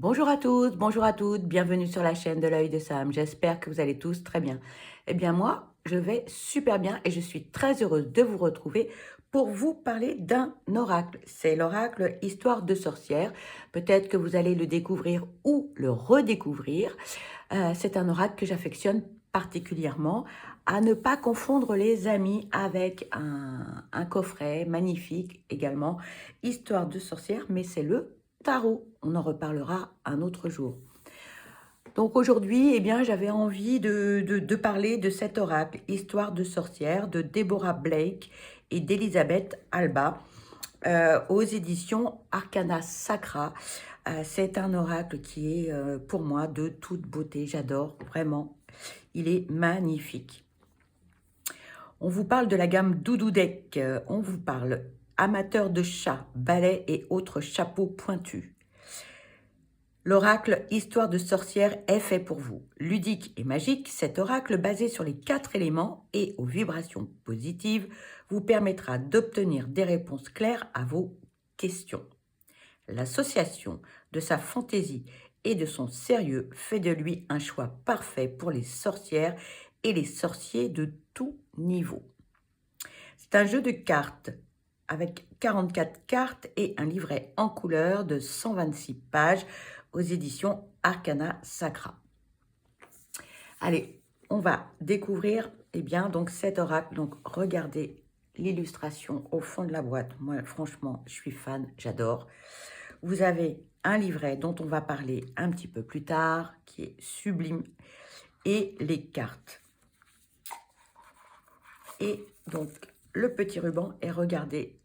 Bonjour à tous, bonjour à toutes, bienvenue sur la chaîne de l'œil de Sam. J'espère que vous allez tous très bien. Eh bien moi, je vais super bien et je suis très heureuse de vous retrouver pour vous parler d'un oracle. C'est l'oracle Histoire de sorcière. Peut-être que vous allez le découvrir ou le redécouvrir. C'est un oracle que j'affectionne particulièrement, à ne pas confondre les amis avec un coffret magnifique également, Histoire de sorcière, mais c'est le tarot. On en reparlera un autre jour. Donc aujourd'hui, eh bien, j'avais envie de parler de cet oracle, Histoire de sorcière, de Deborah Blake et d'Elisabeth Alba, aux éditions Arcana Sacra. C'est un oracle qui est pour moi de toute beauté. J'adore vraiment. Il est magnifique. On vous parle de la gamme Doudou Deck. On vous parle amateur de chats, balais et autres chapeaux pointus. L'oracle Histoire de sorcière est fait pour vous. Ludique et magique, cet oracle basé sur les 4 éléments et aux vibrations positives vous permettra d'obtenir des réponses claires à vos questions. L'association de sa fantaisie et de son sérieux fait de lui un choix parfait pour les sorcières et les sorciers de tout niveau. C'est un jeu de cartes avec 44 cartes et un livret en couleur de 126 pages aux éditions Arcana Sacra. Allez, on va découvrir donc cet oracle. Donc regardez l'illustration au fond de la boîte. Moi, franchement, je suis fan, j'adore. Vous avez un livret dont on va parler un petit peu plus tard, qui est sublime, et les cartes. Et donc, le petit ruban, et regardez,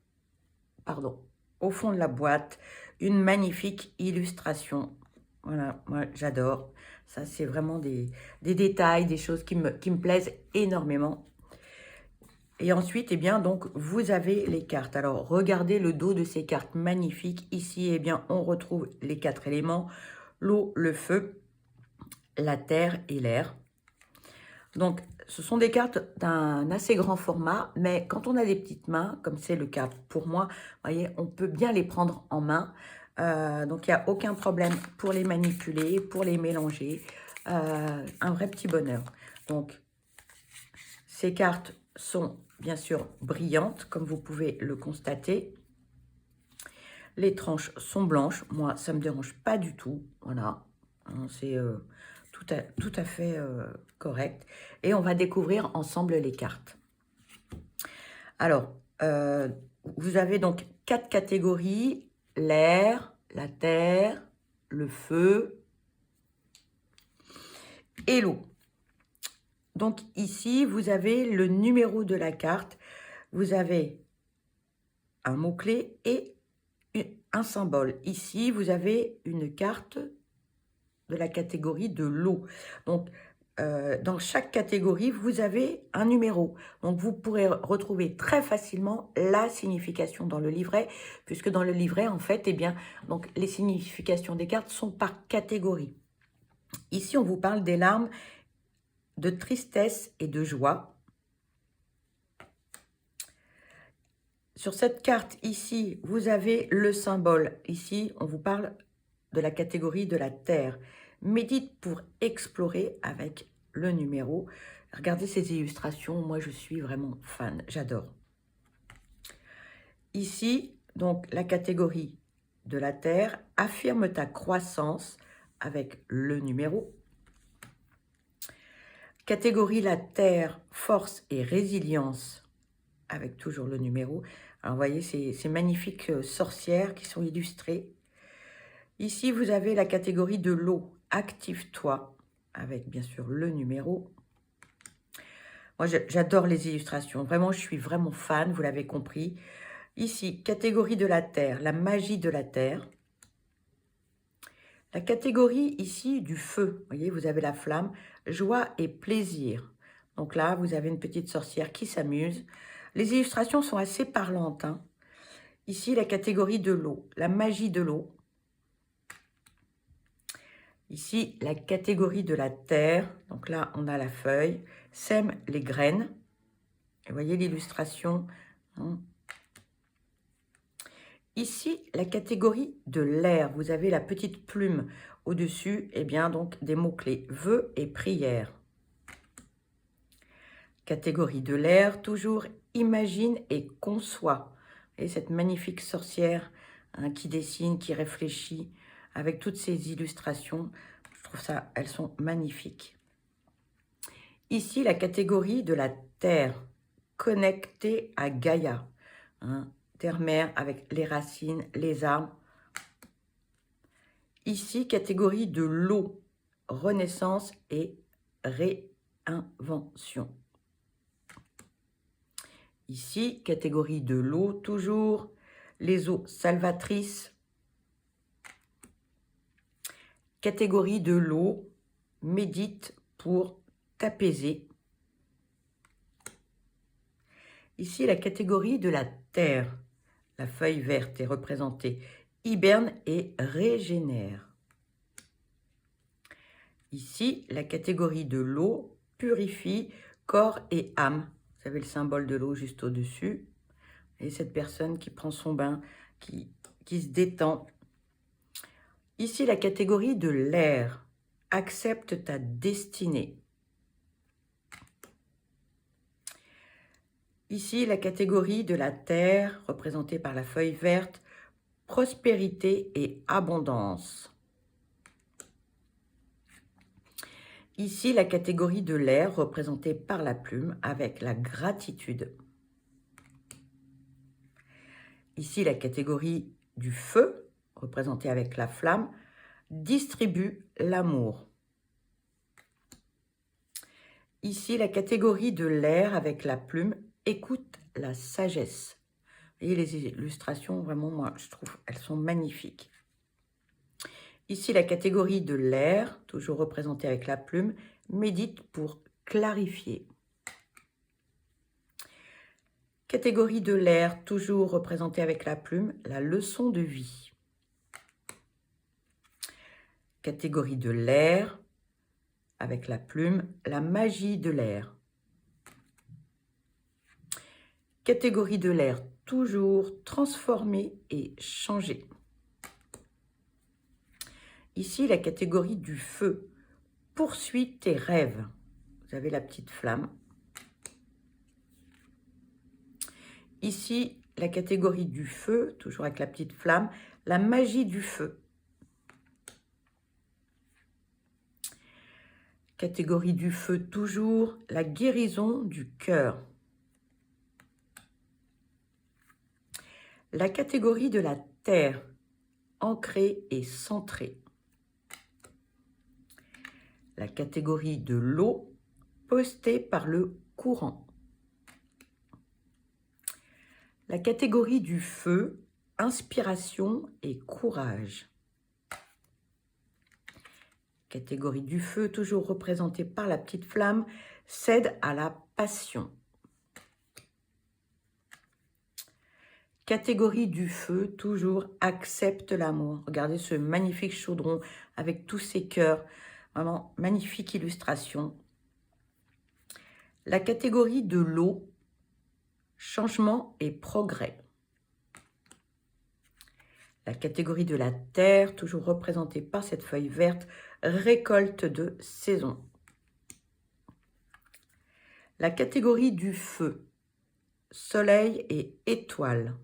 au fond de la boîte, une magnifique illustration. Voilà, moi j'adore. Ça, c'est vraiment des détails, des choses qui me plaisent énormément. Et ensuite, donc, vous avez les cartes. Alors, regardez le dos de ces cartes magnifiques. Ici, on retrouve les 4 éléments, l'eau, le feu, la terre et l'air. Donc, ce sont des cartes d'un assez grand format, mais quand on a des petites mains, comme c'est le cas pour moi, vous voyez, on peut bien les prendre en main. Donc, il n'y a aucun problème pour les manipuler, pour les mélanger. Un vrai petit bonheur. Donc, ces cartes sont bien sûr brillantes, comme vous pouvez le constater. Les tranches sont blanches. Moi, ça ne me dérange pas du tout. Voilà, c'est tout à fait correct. Et on va découvrir ensemble les cartes. Alors, vous avez donc 4 catégories: l'air, la terre, le feu et l'eau. Donc ici, vous avez le numéro de la carte. Vous avez un mot-clé et un symbole. Ici, vous avez une carte de la catégorie de l'eau. Donc, dans chaque catégorie, vous avez un numéro. Donc, vous pourrez retrouver très facilement la signification dans le livret, puisque dans le livret, en fait, donc, les significations des cartes sont par catégorie. Ici, on vous parle des larmes, de tristesse et de joie. Sur cette carte ici, vous avez le symbole. Ici, on vous parle de la catégorie de la terre. Médite pour explorer avec le numéro. Regardez ces illustrations, moi je suis vraiment fan, j'adore. Ici, donc la catégorie de la terre, affirme ta croissance avec le numéro. Catégorie la terre, force et résilience avec toujours le numéro. Alors vous voyez ces magnifiques sorcières qui sont illustrées. Ici, vous avez la catégorie de l'eau, active-toi, avec bien sûr le numéro. Moi, j'adore les illustrations. Vraiment, je suis vraiment fan, vous l'avez compris. Ici, catégorie de la terre, la magie de la terre. La catégorie ici du feu, vous voyez, vous avez la flamme, joie et plaisir. Donc là, vous avez une petite sorcière qui s'amuse. Les illustrations sont assez parlantes, hein. Ici, la catégorie de l'eau, la magie de l'eau. Ici, la catégorie de la terre. Donc là, on a la feuille. Sème les graines. Et vous voyez l'illustration, hein. Ici, la catégorie de l'air. Vous avez la petite plume au-dessus, et bien donc des mots-clés, vœux et prières. Catégorie de l'air, toujours imagine et conçoit. Et cette magnifique sorcière hein, qui dessine, qui réfléchit avec toutes ces illustrations. Je trouve ça, elles sont magnifiques. Ici, la catégorie de la terre, connectée à Gaïa. Hein, terre-mère avec les racines, les arbres. Ici, catégorie de l'eau, renaissance et réinvention. Ici, catégorie de l'eau, toujours les eaux salvatrices. Catégorie de l'eau, médite pour t'apaiser. Ici, la catégorie de la terre. La feuille verte est représentée. Hiberne et régénère. Ici, la catégorie de l'eau purifie corps et âme. Vous avez le symbole de l'eau juste au-dessus. Et cette personne qui prend son bain, qui se détend. Ici, la catégorie de l'air. Accepte ta destinée. Ici, la catégorie de la terre, représentée par la feuille verte. Prospérité et abondance. Ici, la catégorie de l'air, représentée par la plume, avec la gratitude. Ici, la catégorie du feu, représentée avec la flamme, distribue l'amour. Ici, la catégorie de l'air, avec la plume, écoute la sagesse. Vous voyez les illustrations, vraiment, moi, je trouve, elles sont magnifiques. Ici, la catégorie de l'air, toujours représentée avec la plume, médite pour clarifier. Catégorie de l'air, toujours représentée avec la plume, la leçon de vie. Catégorie de l'air, avec la plume, la magie de l'air. Catégorie de l'air, toujours transformée et changée. Ici, la catégorie du feu, poursuis tes rêves. Vous avez la petite flamme. Ici, la catégorie du feu, toujours avec la petite flamme, la magie du feu. Catégorie du feu, toujours la guérison du cœur. La catégorie de la terre, ancrée et centrée. La catégorie de l'eau, postée par le courant. La catégorie du feu, inspiration et courage. Catégorie du feu, toujours représentée par la petite flamme, cède à la passion. Catégorie du feu, toujours accepte l'amour. Regardez ce magnifique chaudron avec tous ces cœurs. Vraiment magnifique illustration. La catégorie de l'eau, changement et progrès. La catégorie de la terre, toujours représentée par cette feuille verte, récolte de saison. La catégorie du feu, soleil et étoile.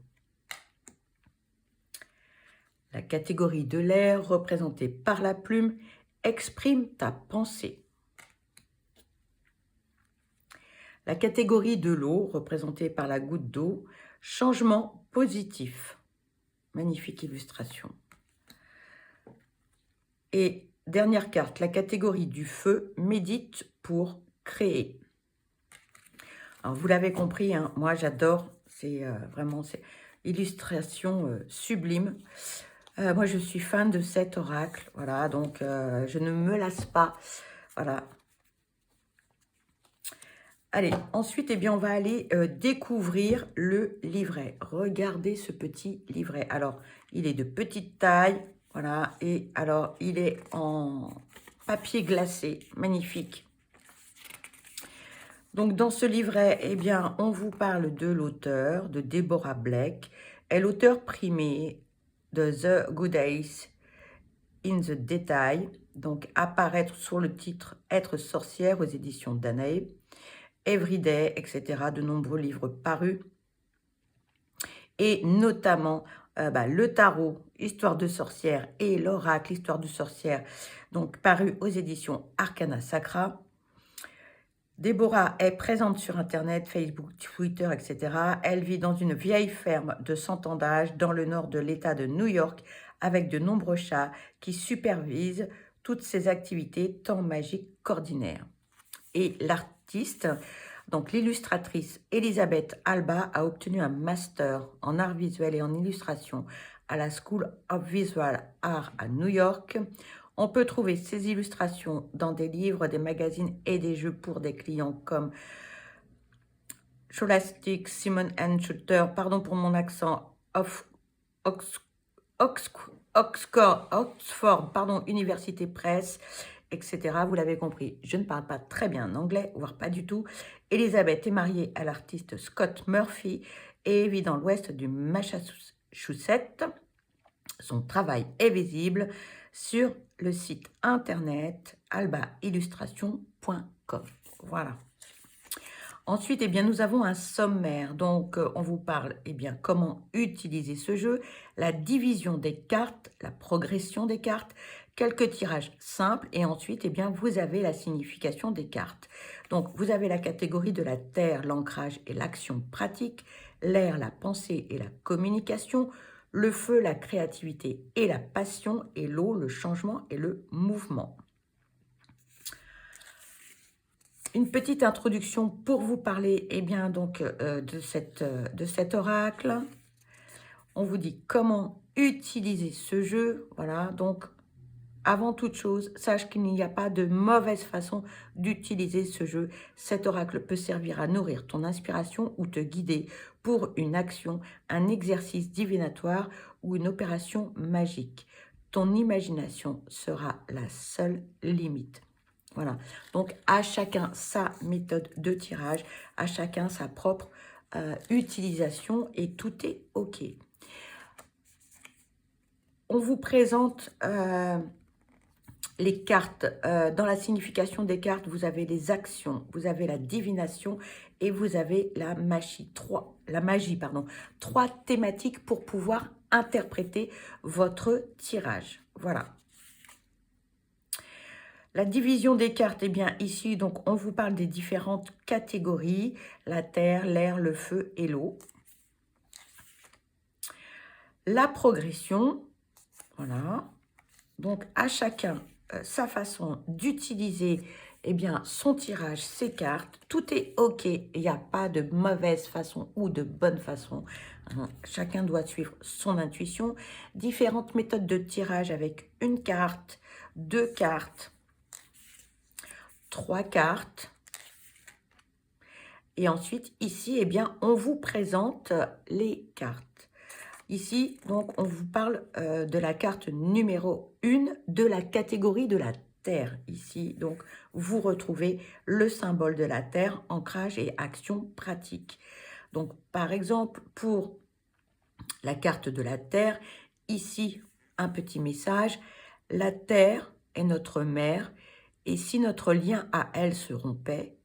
La catégorie de l'air, représentée par la plume, exprime ta pensée. La catégorie de l'eau, représentée par la goutte d'eau, changement positif. Magnifique illustration. Et dernière carte, la catégorie du feu, médite pour créer. Alors, vous l'avez compris, hein, moi j'adore, c'est vraiment illustration sublime. Moi je suis fan de cet oracle, voilà, donc je ne me lasse pas, voilà. Allez, ensuite, eh bien, on va aller découvrir le livret. Regardez ce petit livret. Alors, il est de petite taille, voilà, et alors, il est en papier glacé, magnifique. Donc, dans ce livret, eh bien, on vous parle de l'auteur, de Deborah Blake, est l'auteur primé de The Good Days in the Detail, donc apparaître sur le titre Être sorcière aux éditions Danae, Everyday, etc. De nombreux livres parus, et notamment le tarot, Histoire de sorcière, et l'oracle, Histoire de sorcière, donc paru aux éditions Arcana Sacra. Déborah est présente sur Internet, Facebook, Twitter, etc. Elle vit dans une vieille ferme de 100 ans d'âge dans le nord de l'État de New York avec de nombreux chats qui supervisent toutes ses activités tant magiques qu'ordinaires. Et l'artiste, donc l'illustratrice Elisabeth Alba, a obtenu un master en art visuel et en illustration à la School of Visual Art à New York. On peut trouver ces illustrations dans des livres, des magazines et des jeux pour des clients comme Scholastic, Simon & Schuster, pardon pour mon accent, Oxford, Université Press, etc. Vous l'avez compris, je ne parle pas très bien anglais, voire pas du tout. Elisabeth est mariée à l'artiste Scott Murphy et vit dans l'ouest du Massachusetts. Son travail est visible sur le site internet albaillustration.com. Voilà. Ensuite, nous avons un sommaire. Donc, on vous parle comment utiliser ce jeu, la division des cartes, la progression des cartes, quelques tirages simples et ensuite, vous avez la signification des cartes. Donc, vous avez la catégorie de la terre, l'ancrage et l'action pratique, l'air, la pensée et la communication, le feu, la créativité et la passion, et l'eau, le changement et le mouvement. Une petite introduction pour vous parler de cet oracle. On vous dit comment utiliser ce jeu. Voilà, donc avant toute chose, sache qu'il n'y a pas de mauvaise façon d'utiliser ce jeu. Cet oracle peut servir à nourrir ton inspiration ou te guider pour une action, un exercice divinatoire ou une opération magique. Ton imagination sera la seule limite. Voilà, donc à chacun sa méthode de tirage, à chacun sa propre utilisation et tout est OK. On vous présente les cartes. Dans la signification des cartes, vous avez les actions, vous avez la divination et vous avez la magie. Trois thématiques pour pouvoir interpréter votre tirage. Voilà. La division des cartes, ici, donc, on vous parle des différentes catégories, la terre, l'air, le feu et l'eau. La progression, voilà. Donc, à chacun, sa façon d'utiliser, son tirage, ses cartes. Tout est OK. Il n'y a pas de mauvaise façon ou de bonne façon. Chacun doit suivre son intuition. Différentes méthodes de tirage avec une carte, 2 cartes, 3 cartes. Et ensuite, ici, on vous présente les cartes. Ici, donc, on vous parle de la carte numéro 1 de la catégorie de la Terre. Ici, donc, vous retrouvez le symbole de la Terre, ancrage et action pratique. Donc, par exemple, pour la carte de la Terre, ici, un petit message. La Terre est notre mère et si notre lien à elle se rompait,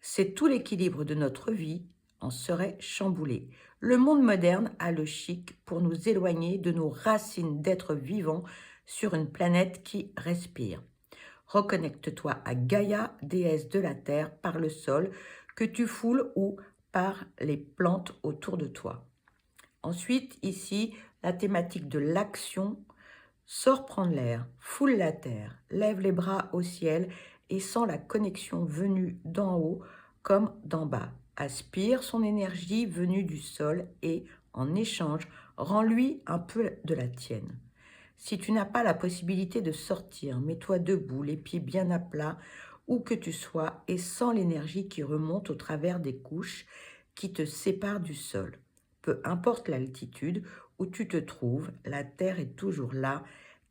c'est tout l'équilibre de notre vie en serait chamboulé. Le monde moderne a le chic pour nous éloigner de nos racines d'êtres vivants sur une planète qui respire. Reconnecte-toi à Gaïa, déesse de la terre, par le sol que tu foules ou par les plantes autour de toi. Ensuite, ici, la thématique de l'action. Sors prendre l'air, foule la terre, lève les bras au ciel et sens la connexion venue d'en haut comme d'en bas. Aspire son énergie venue du sol et, en échange, rends-lui un peu de la tienne. Si tu n'as pas la possibilité de sortir, mets-toi debout, les pieds bien à plat, où que tu sois, et sens l'énergie qui remonte au travers des couches qui te séparent du sol. Peu importe l'altitude où tu te trouves, la terre est toujours là,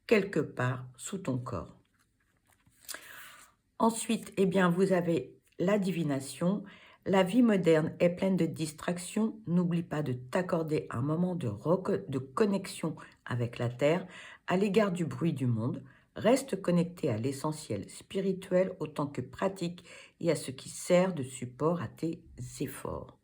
quelque part sous ton corps. Ensuite, vous avez la divination. La vie moderne est pleine de distractions. N'oublie pas de t'accorder un moment de connexion avec la Terre à l'égard du bruit du monde. Reste connecté à l'essentiel spirituel autant que pratique et à ce qui sert de support à tes efforts.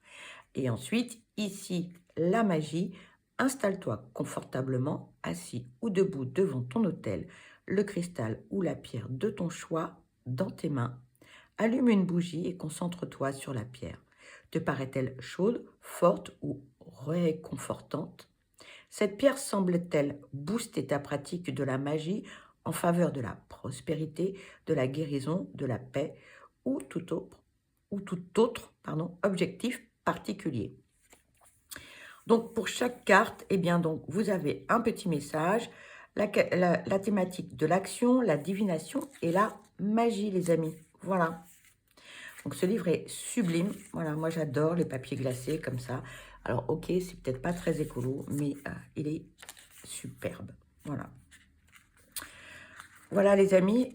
Et ensuite, ici, la magie. Installe-toi confortablement, assis ou debout devant ton autel, le cristal ou la pierre de ton choix dans tes mains. Allume une bougie et concentre-toi sur la pierre. Te paraît-elle chaude, forte ou réconfortante? Cette pierre semble-t-elle booster ta pratique de la magie en faveur de la prospérité, de la guérison, de la paix ou tout autre objectif particulier? Donc, pour chaque carte, eh bien, donc, vous avez un petit message, la thématique de l'action, la divination et la magie, les amis. Voilà. Donc, ce livre est sublime. Voilà, moi, j'adore les papiers glacés comme ça. Alors, ok, c'est peut-être pas très écolo, mais il est superbe. Voilà. Voilà, les amis.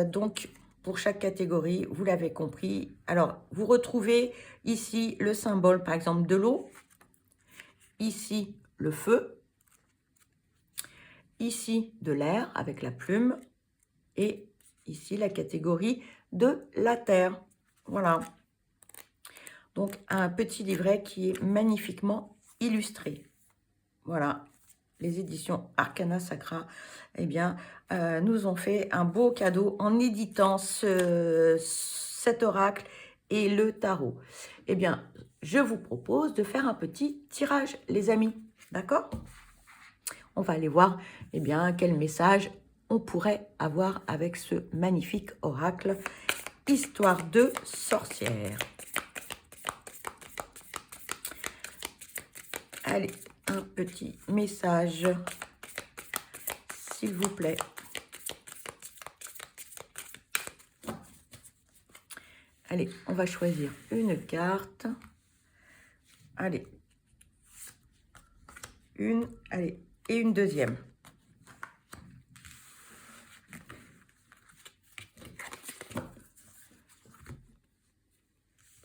Donc, pour chaque catégorie, vous l'avez compris. Alors, vous retrouvez ici le symbole, par exemple, de l'eau. Ici, le feu. Ici, de l'air avec la plume. Et ici, la catégorie de la terre. Voilà. Donc, un petit livret qui est magnifiquement illustré. Voilà. Les éditions Arcana Sacra, eh bien, nous ont fait un beau cadeau en éditant cet oracle et le tarot. Eh bien, je vous propose de faire un petit tirage, les amis. D'accord? On va aller voir, eh bien, quel message on pourrait avoir avec ce magnifique oracle Histoire de sorcière. Allez, un petit message, s'il vous plaît. Allez, on va choisir une carte. Allez. Allez, et une deuxième.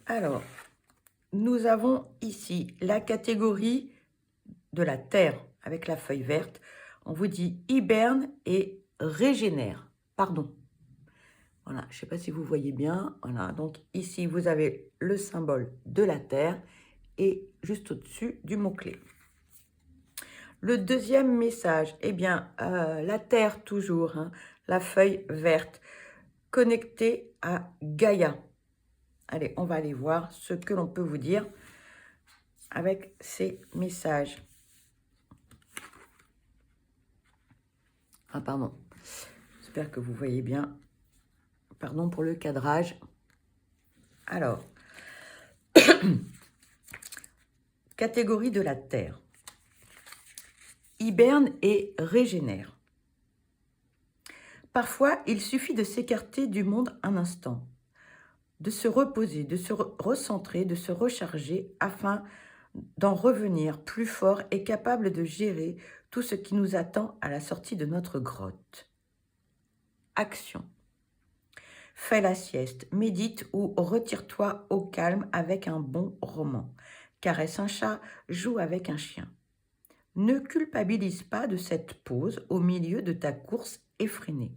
Alors, nous avons ici la catégorie de la terre avec la feuille verte. On vous dit hiberne et régénère. Pardon. Voilà, je ne sais pas si vous voyez bien. Voilà, donc ici, vous avez le symbole de la terre et juste au-dessus du mot-clé. Le deuxième message, eh bien, la terre toujours, hein, la feuille verte, connectée à Gaïa. Allez, on va aller voir ce que l'on peut vous dire avec ces messages. Ah, pardon. J'espère que vous voyez bien. Pardon pour le cadrage. Alors, catégorie de la Terre. Hiberne et régénère. Parfois, il suffit de s'écarter du monde un instant, de se reposer, de se recentrer, de se recharger afin d'en revenir plus fort et capable de gérer tout ce qui nous attend à la sortie de notre grotte. Action. Fais la sieste, médite ou retire-toi au calme avec un bon roman. Caresse un chat, joue avec un chien. Ne culpabilise pas de cette pause au milieu de ta course effrénée.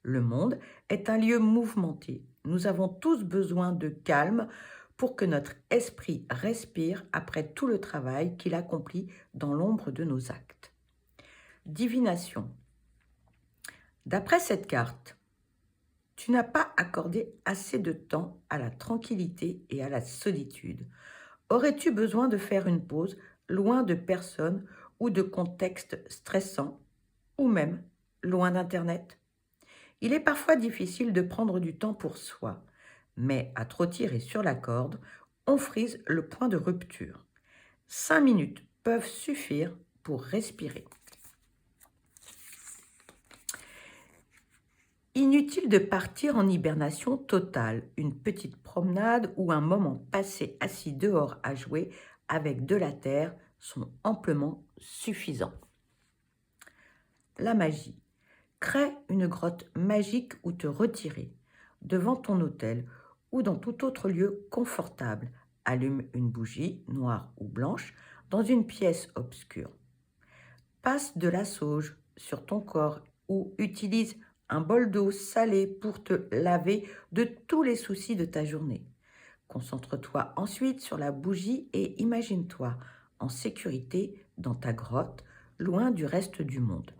Le monde est un lieu mouvementé. Nous avons tous besoin de calme pour que notre esprit respire après tout le travail qu'il accomplit dans l'ombre de nos actes. Divination. D'après cette carte, tu n'as pas accordé assez de temps à la tranquillité et à la solitude. Aurais-tu besoin de faire une pause loin de personnes ou de contextes stressants, ou même loin d'Internet? Il est parfois difficile de prendre du temps pour soi, mais à trop tirer sur la corde, on frise le point de rupture. 5 minutes peuvent suffire pour respirer. Inutile de partir en hibernation totale. Une petite promenade ou un moment passé assis dehors à jouer avec de la terre sont amplement suffisants. La magie. Crée une grotte magique où te retirer, devant ton autel ou dans tout autre lieu confortable. Allume une bougie, noire ou blanche, dans une pièce obscure. Passe de la sauge sur ton corps ou utilise un bol d'eau salée pour te laver de tous les soucis de ta journée. Concentre-toi ensuite sur la bougie et imagine-toi en sécurité dans ta grotte, loin du reste du monde.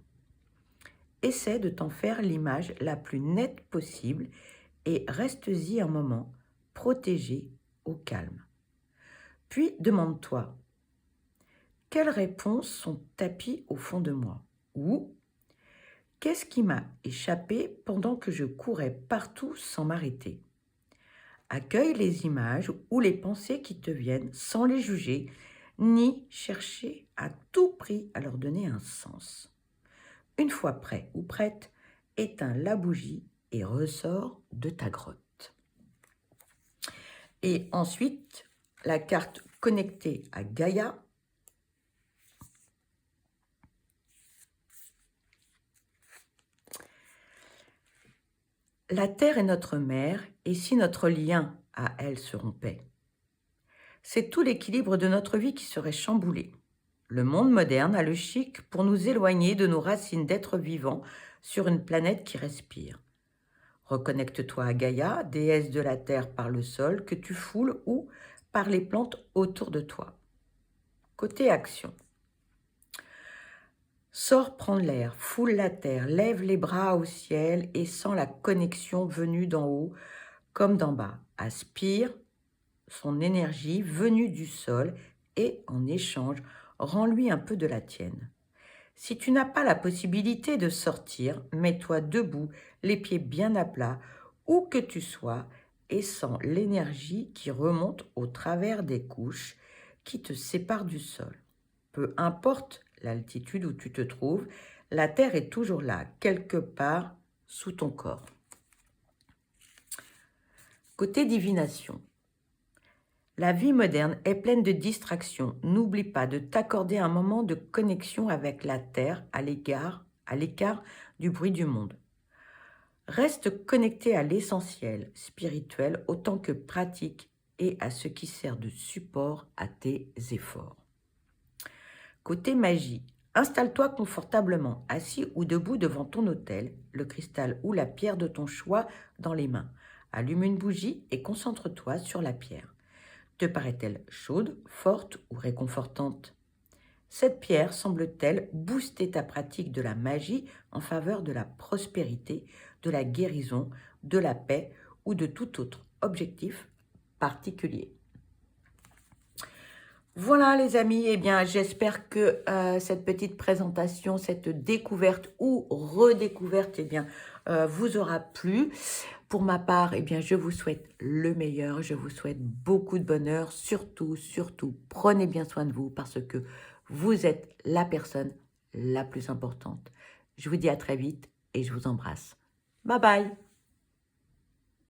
Essaie de t'en faire l'image la plus nette possible et reste-y un moment, protégé, au calme. Puis demande-toi, quelles réponses sont tapies au fond de moi? Ou qu'est-ce qui m'a échappé pendant que je courais partout sans m'arrêter? Accueille les images ou les pensées qui te viennent sans les juger, ni chercher à tout prix à leur donner un sens. Une fois prêt ou prête, éteins la bougie et ressors de ta grotte. Et ensuite, la carte connectée à Gaïa. La Terre est notre mère, et si notre lien à elle se rompait, c'est tout l'équilibre de notre vie qui serait chamboulé. Le monde moderne a le chic pour nous éloigner de nos racines d'êtres vivants sur une planète qui respire. Reconnecte-toi à Gaïa, déesse de la terre par le sol que tu foules ou par les plantes autour de toi. Côté action. Sors prendre l'air, foule la terre, lève les bras au ciel et sens la connexion venue d'en haut comme d'en bas. Aspire son énergie venue du sol et en échange, rends-lui un peu de la tienne. Si tu n'as pas la possibilité de sortir, mets-toi debout, les pieds bien à plat, où que tu sois, et sens l'énergie qui remonte au travers des couches qui te séparent du sol. Peu importe l'altitude où tu te trouves, la terre est toujours là, quelque part sous ton corps. Côté divination. La vie moderne est pleine de distractions. N'oublie pas de t'accorder un moment de connexion avec la terre à l'écart du bruit du monde. Reste connecté à l'essentiel spirituel autant que pratique et à ce qui sert de support à tes efforts. Côté magie, installe-toi confortablement, assis ou debout devant ton autel, le cristal ou la pierre de ton choix dans les mains. Allume une bougie et concentre-toi sur la pierre. Te paraît-elle chaude, forte ou réconfortante? Cette pierre semble-t-elle booster ta pratique de la magie en faveur de la prospérité, de la guérison, de la paix ou de tout autre objectif particulier? Voilà les amis, eh bien j'espère que cette petite présentation, cette découverte ou redécouverte, eh bien vous aura plu. Pour ma part, eh bien je vous souhaite le meilleur, je vous souhaite beaucoup de bonheur, surtout, prenez bien soin de vous parce que vous êtes la personne la plus importante. Je vous dis à très vite et je vous embrasse. Bye bye.